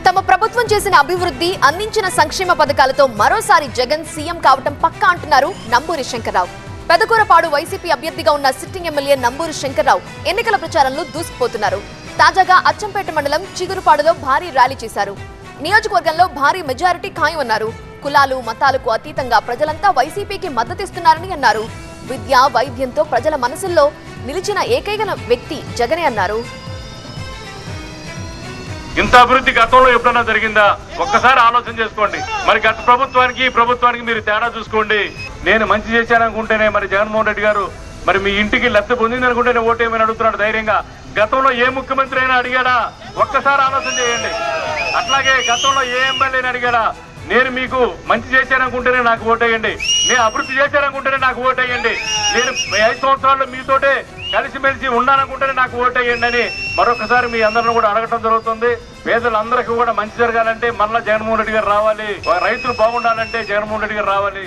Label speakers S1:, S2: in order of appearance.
S1: తమ ప్రభుత్వం చేసిన అభివృద్ధి అందించిన సంక్షేమ పథకాలతో మరోసారి జగన్ సీఎం కావటం పక్కా అంటున్నారు నంబూరి శంకర్రావు. పెదకూరపాడు వైసీపీ అభ్యర్థిగా ఉన్న సిట్టింగ్ ఎమ్మెల్యే నంబూరి శంకర్రావు ఎన్నికల ప్రచారంలో దూసుకుపోతున్నారు. తాజాగా అచ్చంపేట మండలం చిగురుపాడులో భారీ ర్యాలీ చేశారు. నియోజకవర్గంలో భారీ మెజారిటీ ఖాయమన్నారు. కులాలు మతాలకు అతీతంగా ప్రజలంతా వైసీపీకి మద్దతిస్తున్నారని అన్నారు. విద్య వైద్యంతో ప్రజల మనసుల్లో నిలిచిన ఏకైక వ్యక్తి జగనే అన్నారు.
S2: ఇంత అభివృద్ధి గతంలో ఎప్పుడైనా జరిగిందా? ఒక్కసారి ఆలోచన చేసుకోండి. మరి గత ప్రభుత్వానికి మీరు తేడా చూసుకోండి. నేను మంచి చేశాననుకుంటేనే మరి జగన్మోహన్ రెడ్డి గారు మరి మీ ఇంటికి లబ్ధి పొందిందనుకుంటేనే ఓటేమని అడుగుతున్నాడు ధైర్యంగా. గతంలో ఏ ముఖ్యమంత్రి అయినా అడిగాడా? ఒక్కసారి ఆలోచన చేయండి. అట్లాగే గతంలో ఏ ఎమ్మెల్యేని అడిగాడా? నేను మీకు మంచి చేశాననుకుంటేనే నాకు ఓటేయండి, నేను అభివృద్ధి చేశాననుకుంటేనే నాకు ఓటేయండి, నేను 5 సంవత్సరాల్లో మీతోటే కలిసిమెలిసి ఉన్నాననుకుంటేనే నాకు ఓటేయండి అని మరొకసారి మీ అందరిని కూడా అడగటం జరుగుతుంది. పేదలందరికీ కూడా మంచి జరగాలంటే మళ్ళా జగన్మోహన్ రెడ్డి గారు రావాలి, రైతులు బాగుండాలంటే జగన్మోహన్ రెడ్డి గారు రావాలి.